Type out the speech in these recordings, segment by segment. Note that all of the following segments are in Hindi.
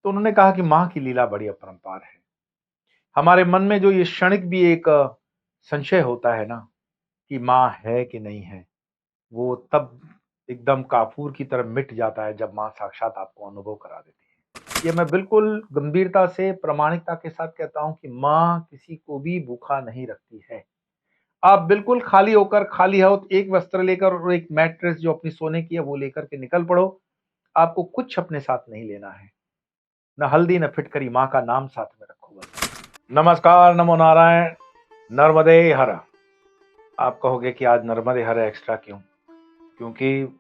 तो उन्होंने कहा कि माँ की लीला बड़ी अपरंपार है। हमारे मन में जो ये क्षणिक भी एक संशय होता है ना कि माँ है कि नहीं है, वो तब एकदम काफूर की तरह मिट जाता है जब माँ साक्षात आपको अनुभव करा देती है। ये मैं बिल्कुल गंभीरता से प्रामाणिकता के साथ कहता हूँ कि माँ किसी को भी भूखा नहीं रखती है। आप बिल्कुल खाली होकर, खाली हाथ एक वस्त्र लेकर और एक मैट्रेस जो अपनी सोने की है वो लेकर के निकल पड़ो। आपको कुछ अपने साथ नहीं लेना है, न हल्दी न फिटकरी, माँ का नाम साथ में रखो बस। नमस्कार, नमो नारायण, नर्मदे हर। आप कहोगे कि आज नर्मदे हर एक्स्ट्रा क्यों? क्योंकि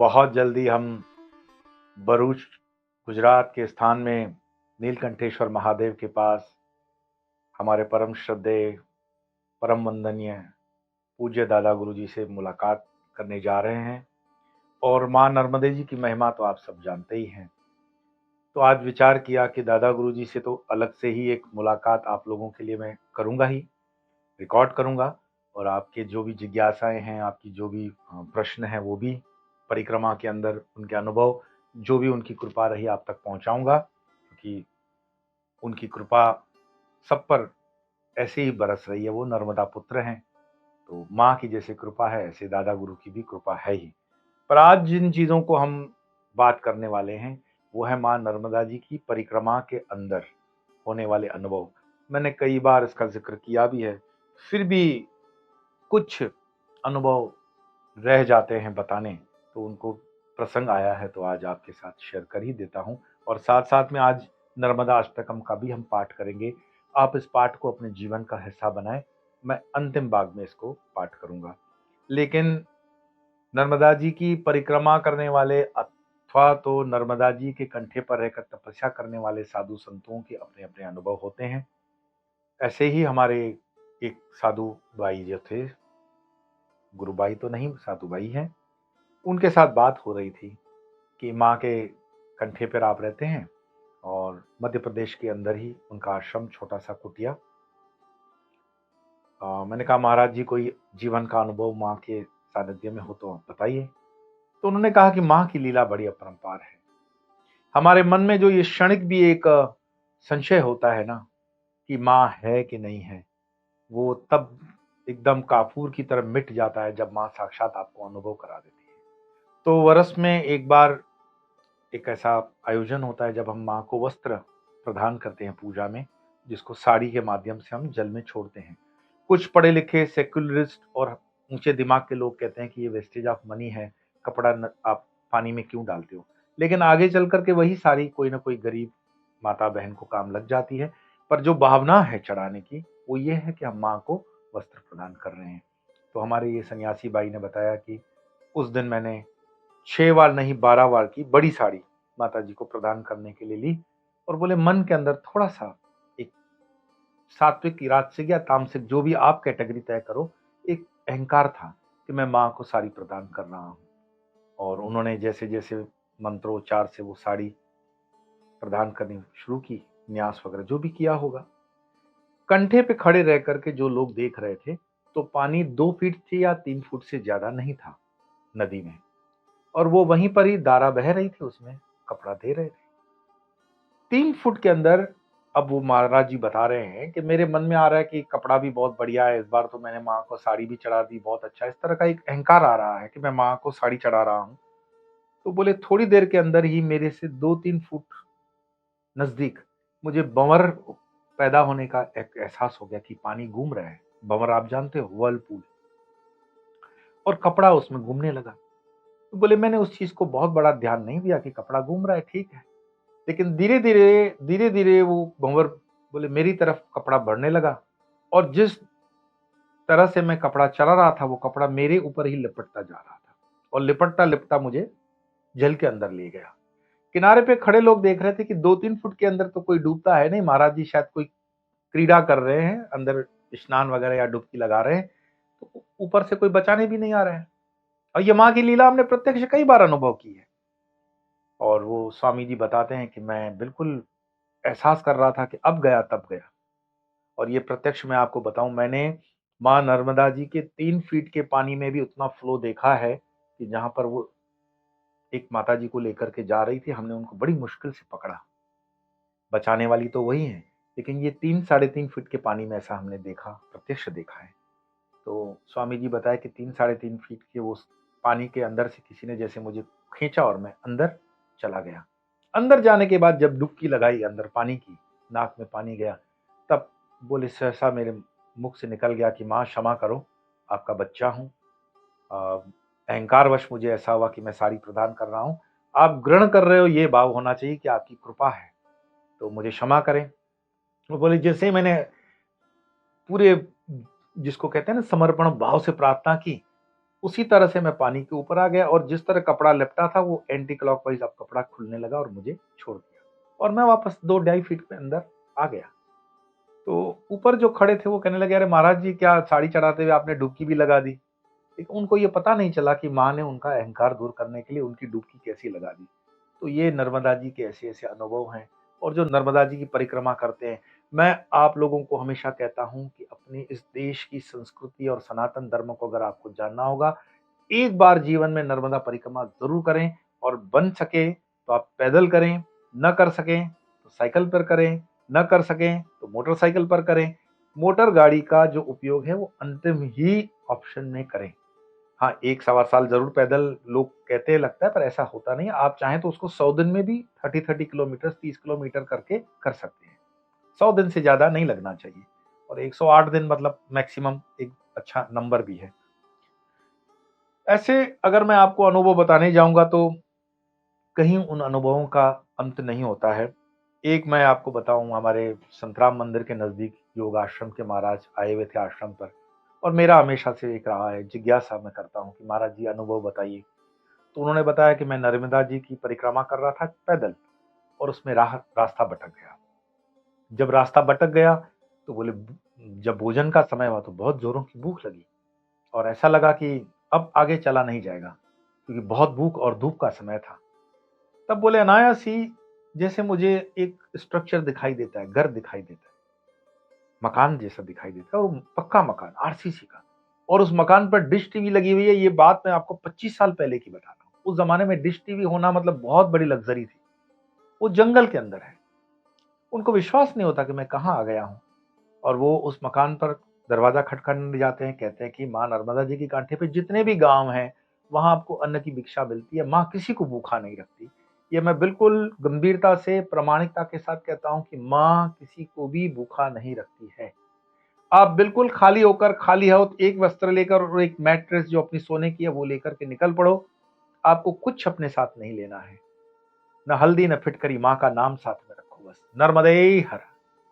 बहुत जल्दी हम भरूच गुजरात के स्थान में नीलकंठेश्वर महादेव के पास हमारे परम श्रद्धेय, परम वंदनीय पूज्य दादा गुरु जी से मुलाकात करने जा रहे हैं। और माँ नर्मदे जी की महिमा तो आप सब जानते ही हैं। तो आज विचार किया कि दादा गुरु जी से तो अलग से ही एक मुलाकात आप लोगों के लिए मैं करूंगा ही, रिकॉर्ड करूंगा। और आपके जो भी जिज्ञासाएं हैं, आपकी जो भी प्रश्न है, वो भी परिक्रमा के अंदर उनके अनुभव, जो भी उनकी कृपा रही आप तक पहुंचाऊंगा, क्योंकि उनकी कृपा सब पर ऐसे ही बरस रही है। वो नर्मदा पुत्र हैं, तो माँ की जैसे कृपा है ऐसे दादा गुरु की भी कृपा है ही। पर आज जिन चीजों को हम बात करने वाले हैं वो है माँ नर्मदा जी की परिक्रमा के अंदर होने वाले अनुभव। मैंने कई बार इसका जिक्र किया भी है, फिर भी कुछ अनुभव रह जाते हैं बताने, तो उनको प्रसंग आया है तो आज आपके साथ शेयर कर ही देता हूं। और साथ साथ में आज नर्मदा अष्टकम का भी हम पाठ करेंगे। आप इस पाठ को अपने जीवन का हिस्सा बनाएं। मैं अंतिम भाग में इसको पाठ करूंगा। लेकिन नर्मदा जी की परिक्रमा करने वाले अथवा तो नर्मदा जी के कंठे पर रहकर तपस्या करने वाले साधु संतों के अपने अपने अनुभव होते हैं। ऐसे ही हमारे एक साधु भाई जो थे, गुरुबाई तो नहीं, साधु भाई हैं, उनके साथ बात हो रही थी कि माँ के कंठे पर आप रहते हैं और मध्य प्रदेश के अंदर ही उनका आश्रम, छोटा सा कुटिया। मैंने कहा महाराज जी कोई जीवन का अनुभव माँ के सानिध्य में हो तो आप बताइए। तो उन्होंने कहा कि माँ की लीला बड़ी अपरंपार है। हमारे मन में जो ये क्षणिक भी एक संशय होता है ना कि माँ है कि नहीं है, वो तब एकदम काफूर की तरह मिट जाता है जब माँ साक्षात आपको अनुभव करा देती है। तो वर्ष में एक बार एक ऐसा आयोजन होता है जब हम माँ को वस्त्र प्रदान करते हैं पूजा में, जिसको साड़ी के माध्यम से हम जल में छोड़ते हैं। कुछ पढ़े लिखे सेक्युलरिस्ट और ऊंचे दिमाग के लोग कहते हैं कि ये वेस्टेज ऑफ मनी है, कपड़ा आप पानी में क्यों डालते हो। लेकिन आगे चल करके वही साड़ी कोई ना कोई गरीब माता बहन को काम लग जाती है। पर जो भावना है चढ़ाने की वो ये है कि हम माँ को वस्त्र प्रदान कर रहे हैं। तो हमारे ये सन्यासी भाई ने बताया कि उस दिन मैंने 6 बार नहीं 12 बार की बड़ी साड़ी माता जी को प्रदान करने के लिए ली। और बोले मन के अंदर थोड़ा सा एक सात्विक, राजसिक या तामसिक, जो भी आप कैटेगरी तय करो, एक अहंकार था कि मैं माँ को साड़ी प्रदान कर रहा हूँ। और उन्होंने जैसे जैसे मंत्रोच्चार से वो साड़ी प्रदान करनी शुरू की, न्यास वगैरह जो भी किया होगा, कंठे पे खड़े रह करके जो लोग देख रहे थे, तो पानी 2 फीट थी या 3 फुट से ज्यादा नहीं था नदी में, और वो वहीं पर ही धारा बह रही थी, उसमें कपड़ा दे रहे थे 3 फुट के अंदर। अब वो महाराज जी बता रहे हैं कि मेरे मन में आ रहा है कि कपड़ा भी बहुत बढ़िया है, इस बार तो मैंने माँ को साड़ी भी चढ़ा दी, बहुत अच्छा। इस तरह का एक अहंकार आ रहा है कि मैं माँ को साड़ी चढ़ा रहा हूँ। तो बोले थोड़ी देर के अंदर ही मेरे से 2-3 फुट नजदीक मुझे भंवर पैदा होने का एक एहसास हो गया कि पानी घूम रहा है। भंवर आप जानते हो, वर्लपूल, और कपड़ा उसमें घूमने लगा। तो बोले मैंने उस चीज को बहुत बड़ा ध्यान नहीं दिया कि कपड़ा घूम रहा है, ठीक है। लेकिन धीरे धीरे वो भंवर, बोले मेरी तरफ कपड़ा बढ़ने लगा, और जिस तरह से मैं कपड़ा चला रहा था वो कपड़ा मेरे ऊपर ही लिपटता जा रहा था, और लिपटता लिपटता मुझे जल के अंदर ले गया। किनारे पे खड़े लोग देख रहे थे कि 2-3 फुट के अंदर तो कोई डूबता है नहीं, महाराज जी शायद कोई क्रीड़ा कर रहे हैं अंदर, स्नान वगैरह या डुबकी लगा रहे हैं, तो ऊपर से कोई बचाने भी नहीं आ रहा है। और ये माँ की लीला हमने प्रत्यक्ष कई बार अनुभव की है। और वो स्वामी जी बताते हैं कि मैं बिल्कुल एहसास कर रहा था कि अब गया तब गया। और ये प्रत्यक्ष मैं आपको बताऊं, मैंने माँ नर्मदा जी के 3 फीट के पानी में भी उतना फ्लो देखा है कि जहां पर वो एक माता जी को लेकर के जा रही थी, हमने उनको बड़ी मुश्किल से पकड़ा। बचाने वाली तो वही है, लेकिन ये 3 साढ़े 3 फीट के पानी में ऐसा हमने देखा, प्रत्यक्ष देखा है। तो स्वामी जी बताए कि 3 साढ़े 3 फीट के उस पानी के अंदर से किसी ने जैसे मुझे खींचा और मैं अंदर चला गया। अंदर जाने के बाद जब डुबकी लगाई अंदर पानी की, नाक में पानी गया, तब बोले सहसा मेरे मुख से निकल गया कि माँ क्षमा करो, आपका बच्चा हूँ। अहंकारवश मुझे ऐसा हुआ कि मैं साड़ी प्रदान कर रहा हूँ। आप ग्रहण कर रहे हो ये भाव होना चाहिए कि आपकी कृपा है, तो मुझे क्षमा करें। वो बोले जैसे ही मैंने पूरे जिसको कहते हैं ना समर्पण भाव से प्रार्थना की, उसी तरह से मैं पानी के ऊपर आ गया और जिस तरह कपड़ा लिपटा था वो एंटी क्लॉकवाइज अब कपड़ा खुलने लगा और मुझे छोड़ दिया और मैं वापस 2 ढाई फीट में अंदर आ गया। तो ऊपर जो खड़े थे वो कहने लगे, अरे महाराज जी क्या साड़ी चढ़ाते हुए आपने डुबकी भी लगा दी। लेकिन उनको ये पता नहीं चला कि माँ ने उनका अहंकार दूर करने के लिए उनकी डुबकी कैसी लगा दी। तो ये नर्मदा जी के ऐसे ऐसे अनुभव हैं। और जो नर्मदा जी की परिक्रमा करते हैं, मैं आप लोगों को हमेशा कहता हूं कि अपने इस देश की संस्कृति और सनातन धर्म को अगर आपको जानना होगा, एक बार जीवन में नर्मदा परिक्रमा जरूर करें। और बन सके तो आप पैदल करें, न कर सकें तो साइकिल पर करें, न कर सकें तो मोटरसाइकिल पर करें। मोटर गाड़ी का जो उपयोग है वो अंतिम ही ऑप्शन में करें। हाँ, 1 सवा साल ज़रूर पैदल लोग कहते हैं लगता है, पर ऐसा होता नहीं है। आप चाहें तो उसको 100 दिन में भी 30 किलोमीटर 30 किलोमीटर करके कर सकते हैं। 100 दिन से ज़्यादा नहीं लगना चाहिए और 108 दिन मतलब मैक्सिमम एक अच्छा नंबर भी है। ऐसे अगर मैं आपको अनुभव बताने जाऊँगा तो कहीं उन अनुभवों का अंत नहीं होता है। एक मैं आपको बताऊँ, हमारे संतराम मंदिर के नज़दीक योग आश्रम के महाराज आए हुए थे आश्रम पर और मेरा हमेशा से एक रहा है, जिज्ञासा मैं करता हूँ कि महाराज जी अनुभव बताइए। तो उन्होंने बताया कि मैं नर्मदा जी की परिक्रमा कर रहा था पैदल और उसमें रास्ता भटक गया। जब रास्ता भटक गया तो बोले जब भोजन का समय हुआ तो बहुत जोरों की भूख लगी और ऐसा लगा कि अब आगे चला नहीं जाएगा क्योंकि बहुत भूख और धूप का समय था। तब बोले अनायास ही जैसे मुझे एक स्ट्रक्चर दिखाई देता है, घर दिखाई देता है, मकान जैसा दिखाई देता है और पक्का मकान आरसीसी का। और उस मकान पर डिश टीवी लगी हुई है। ये बात मैं आपको 25 साल पहले की बता रहा हूँ। उस जमाने में डिश टीवी होना मतलब बहुत बड़ी लग्जरी थी। वो जंगल के अंदर है। उनको विश्वास नहीं होता कि मैं कहाँ आ गया हूँ। और वो उस मकान पर दरवाजा खटखटाने जाते हैं, कहते हैं कि माँ नर्मदा जी की कांठे पे जितने भी गांव हैं वहां आपको अन्न की भिक्षा मिलती है। माँ किसी को भूखा नहीं रखती। ये मैं बिल्कुल गंभीरता से प्रामाणिकता के साथ कहता हूँ कि माँ किसी को भी भूखा नहीं रखती है। आप बिल्कुल खाली होकर, खाली हाथ एक वस्त्र लेकर और एक मैट्रेस जो अपनी सोने की है वो लेकर के निकल पड़ो। आपको कुछ अपने साथ नहीं लेना है, न हल्दी न फिटकरी, माँ का नाम साथ में रखो बस। नर्मदे हर।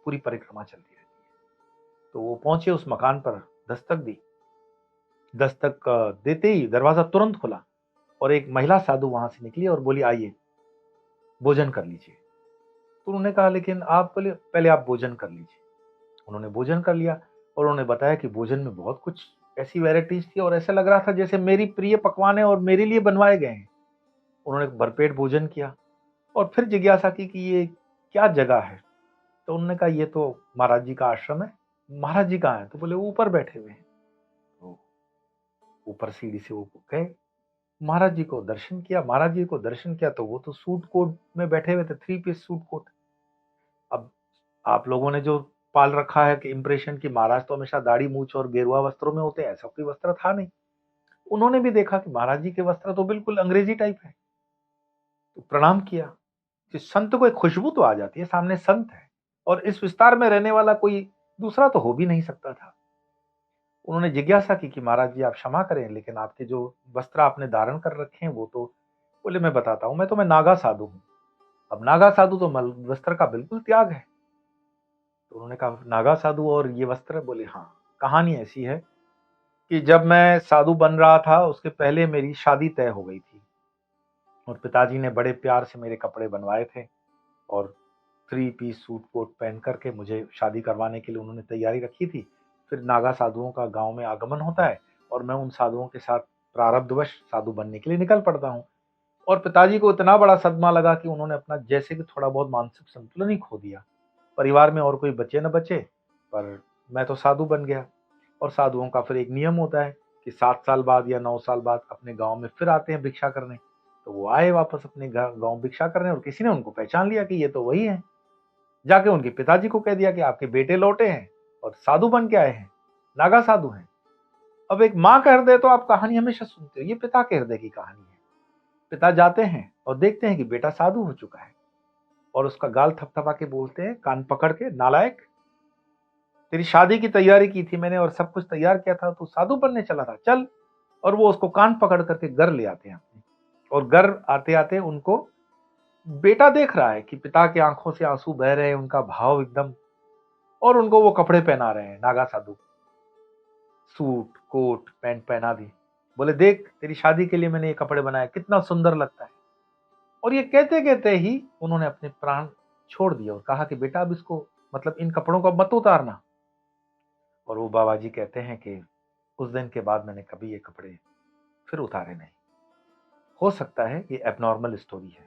पूरी परिक्रमा चलती रहती है। तो वो पहुंचे उस मकान पर, दस्तक दी। दस्तक देते ही दरवाजा तुरंत खुला और एक महिला साधु वहां से निकली और बोली आइए भोजन कर लीजिए। तो उन्होंने कहा लेकिन आप, बोले पहले आप भोजन कर लीजिए। उन्होंने भोजन कर लिया और उन्होंने बताया कि भोजन में बहुत कुछ ऐसी वैरायटीज थी और ऐसा लग रहा था जैसे मेरी प्रिय पकवान है और मेरे लिए बनवाए गए हैं। उन्होंने भरपेट भोजन किया और फिर जिज्ञासा की कि ये क्या जगह है। तो उन्होंने कहा ये तो महाराज जी का आश्रम है। महाराज जी कहाँ है? तो बोले वो ऊपर बैठे हुए हैं। तो ऊपर सीढ़ी से वो गए, महाराज जी को दर्शन किया। महाराज जी को दर्शन किया तो वो तो सूट कोट में बैठे हुए थे, 3 पीस सूट कोट। अब आप लोगों ने जो पाल रखा है कि इंप्रेशन की महाराज तो हमेशा दाढ़ी मूछ और गेरुआ वस्त्रों में होते हैं, ऐसा कोई वस्त्र था नहीं। उन्होंने भी देखा कि महाराज जी के वस्त्र तो बिल्कुल अंग्रेजी टाइप है। तो प्रणाम किया कि संत को एक खुशबू तो आ जाती है, सामने संत है और इस विस्तार में रहने वाला कोई दूसरा तो हो भी नहीं सकता था। उन्होंने जिज्ञासा की कि महाराज जी आप क्षमा करें, लेकिन आपके जो वस्त्र आपने धारण कर रखे हैं वो तो, बोले मैं बताता हूँ, मैं नागा साधु हूँ। अब नागा साधु तो वस्त्र का बिल्कुल त्याग है। तो उन्होंने कहा नागा साधु और ये वस्त्र? बोले हाँ। कहानी ऐसी है कि जब मैं साधु बन रहा था उसके पहले मेरी शादी तय हो गई थी और पिताजी ने बड़े प्यार से मेरे कपड़े बनवाए थे और 3 पीस सूट कोट पहन करके मुझे शादी करवाने के लिए उन्होंने तैयारी रखी थी। फिर नागा साधुओं का गांव में आगमन होता है और मैं उन साधुओं के साथ प्रारब्धवश साधु बनने के लिए निकल पड़ता हूँ। और पिताजी को इतना बड़ा सदमा लगा कि उन्होंने अपना जैसे भी थोड़ा बहुत मानसिक संतुलन ही खो दिया। परिवार में और कोई बचे न बचे, पर मैं तो साधु बन गया। और साधुओं का फिर एक नियम होता है कि 7 साल बाद या 9 साल बाद अपने गांव में फिर आते हैं भिक्षा करने। तो वो आए वापस अपने गांव भिक्षा करने और किसी ने उनको पहचान लिया कि ये तो वही है। जाके उनके पिताजी को कह दिया कि आपके बेटे लौटे हैं और साधु बन के आए हैं, नागा साधु हैं। अब एक माँ का हृदय तो आप कहानी हमेशा सुनते हो, ये पिता के हृदय की कहानी है। पिता जाते हैं और देखते हैं कि बेटा साधु हो चुका है और उसका गाल थपथपा के बोलते हैं, कान पकड़ के, नालायक, तेरी शादी की तैयारी की थी मैंने और सब कुछ तैयार किया था, तू साधु बनने चला था, चल। और वो उसको कान पकड़ करके घर ले आते हैं अपने, और घर आते आते उनको बेटा देख रहा है कि पिता की आंखों से आंसू बह रहे हैं, उनका भाव एकदम, और उनको वो कपड़े पहना रहे हैं, नागा साधु, सूट कोट पैंट पहना दी। बोले देख, तेरी शादी के लिए मैंने ये कपड़े बनाए, कितना सुंदर लगता है। और ये कहते कहते ही उन्होंने अपने प्राण छोड़ दिए और कहा कि बेटा अब इसको, मतलब इन कपड़ों को मत उतारना। और वो बाबा जी कहते हैं कि उस दिन के बाद मैंने कभी ये कपड़े फिर उतारे नहीं। हो सकता है ये एबनॉर्मल स्टोरी है,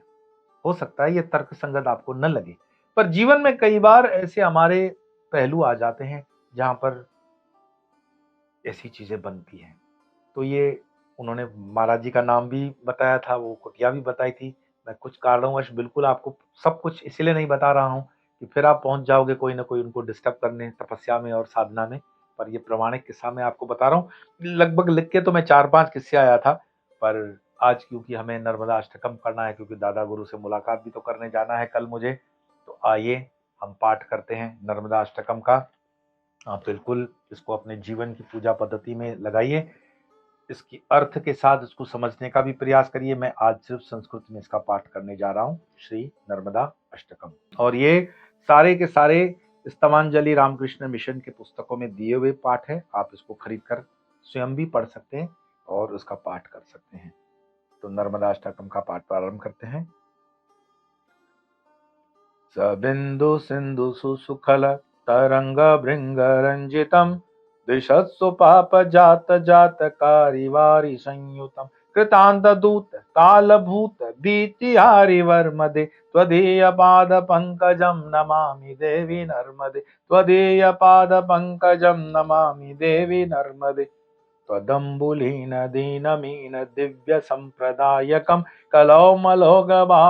हो सकता है ये तर्क संगत आपको न लगे, पर जीवन में कई बार ऐसे हमारे पहलू आ जाते हैं जहां पर ऐसी चीजें बनती हैं। तो ये उन्होंने महाराज जी का नाम भी बताया था, वो कुटिया भी बताई थी। मैं कुछ कारणवश बिल्कुल आपको सब कुछ इसलिए नहीं बता रहा हूँ कि फिर आप पहुंच जाओगे कोई ना कोई उनको डिस्टर्ब करने तपस्या में और साधना में, पर ये प्रमाणिक किस्सा मैं आपको बता रहा हूँ। लगभग लिख के तो मैं 4-5 किस्से आया था, पर आज क्योंकि हमें नर्मदा अष्टकम करना है, क्योंकि दादा गुरु से मुलाकात भी तो करने जाना है कल मुझे, तो आइए हम पाठ करते हैं नर्मदा अष्टकम का। आप बिल्कुल इसको अपने जीवन की पूजा पद्धति में लगाइए, इसकी अर्थ के साथ इसको समझने का भी प्रयास करिए। मैं आज सिर्फ संस्कृत में इसका पाठ करने जा रहा हूँ, श्री नर्मदा अष्टकम। और ये सारे के सारे स्तवांजलि रामकृष्ण मिशन के पुस्तकों में दिए हुए पाठ है, आप इसको खरीद कर स्वयं भी पढ़ सकते हैं और उसका पाठ कर सकते हैं। तो नर्मदा अष्टकम का पाठ प्रारंभ करते हैं। सबिंदु सिंधु सुसुखल तरंग भृंग रंजितम दिशत्सु पाप जात जात कारिवारी संयुतम कृतांत दूत कालभूत भीतिहारि वर्मदे त्वदीय पाद पंकजम नमामि देवी नर्मदे त्वदीय पाद पंकजम नमामि देवी नर्मदे त्वदम्बुलीन दीनमीन दिव्य संप्रदायकम कलौमलोगभारहारि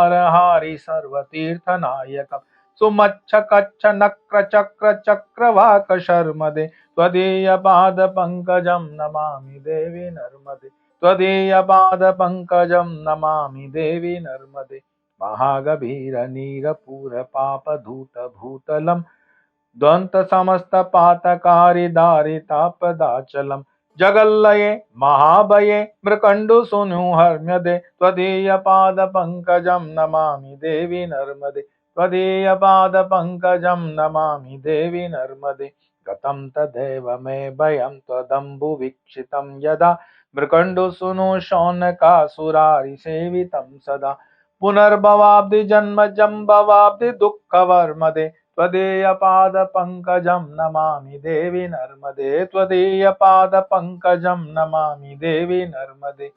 सर्वतीर्थनायकम सुमच्छ कच्छ नक्र चक्र चक्रवाक शर्मदे त्वदीय पाद पंकजम नमामि देवी नर्मदे त्वदीय पाद पंकजम नमामि देवी नर्मदे महागभीर नीरपूर पाप धूत भूतलम द्वंत समस्त पातकारी दारितापदाचलम जगल्लये महाभये मृकंडु सुनुहर्म्यदे त्वदीय पाद पंकजम नमामि देवी नर्मदे त्वदीय पाद पंकजम नमामि देवी नर्मदे गतं तदेव मे भयं त्वदम्बु वीक्षितं यदा मृकंडु सुनु शौनकासुरारि सेवितं सदा पुनर्भवाब्धि जन्म जम्भवाब्धि दुःखवर्मदे त्वदीय पाद पंकजम नमामि देवी नर्मदे त्वदीय पाद पंकजम नमामि देवी नर्मदे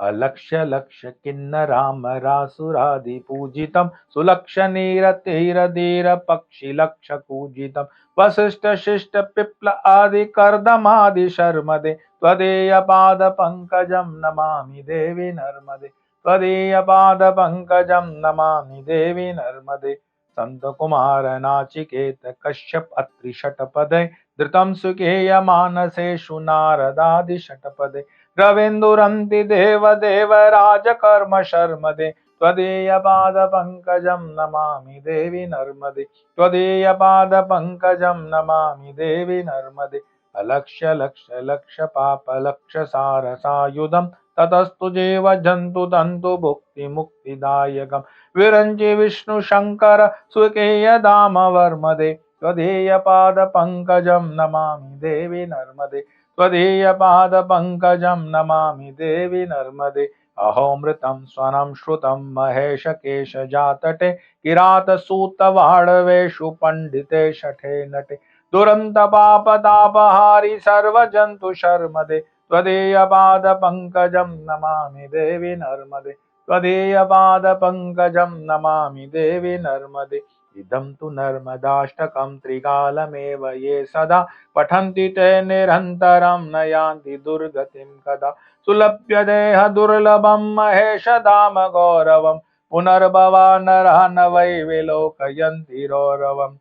अलक्ष्य लक्ष्य किन्नरामरासुरादि पूजितं सुलक्ष्य नीरतीर धीर पक्षि लक्ष्य कूजितं वसिष्ठ शिष्ट पिप्ल आदि कर्दमादि शर्मदे त्वदीय पाद पंकजम नमामि देवी नर्मदे त्वदीय पाद पंकजम नमामि देवी नर्मदे संत कुमार नाचिकेत कश्यप अत्रि षटपदे धृतं सुखेय मानसेषु नारदादि षटपदे रवीन्दुरन्ति देव देव राजकर्म शर्मदे त्वदीय पाद पंकजम नमामि देवी नर्मदे त्वदीय पाद पंकजम नमामि देवी नर्मदे अलक्ष्य लक्ष्य लक्ष्य पाप लक्ष्य सार सायुधम ततस्तु जीव जंतु तंतु भुक्ति मुक्तिदायकम विरंचि विष्णु शंकर सुकेय धाम वर्मदे त्वदीय पाद पंकजम नमामि देवी नर्मदे त्वदीय पाद पंकजम नमामि देवी नर्मदे अहोमृतं स्वनं श्रुतं महेश केश जातटे किरात सूत वाड़वेषु पंडिते शठे नटे दुरंत पाप तापहारी सर्व जंतु शर्मदे त्वदीय पाद पंकजम नमामि देवी नर्मदे त्वदीय पाद पंकजम नमामि देवी नर्मदे इदं तु नर्मदाष्टकं त्रिकालमेव ये सदा पठन्ति ते निरन्तरं न यान्ति दुर्गतिं कदा सुलभ्य देह दुर्लभं महेश धाम गौरवं पुनर्भवा नरः न वै विलोकयन्ति रौरवम्।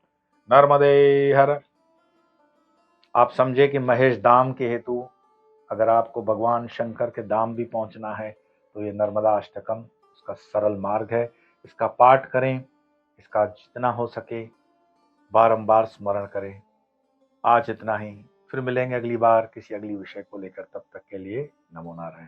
नर्मदे हर। आप समझे कि महेश धाम के हेतु अगर आपको भगवान शंकर के धाम भी पहुंचना है तो ये नर्मदा अष्टकम उसका सरल मार्ग है। इसका पाठ करें, इसका जितना हो सके बारंबार स्मरण करें। आज इतना ही, फिर मिलेंगे अगली बार किसी अगली विषय को लेकर। तब तक के लिए नमो नारायण।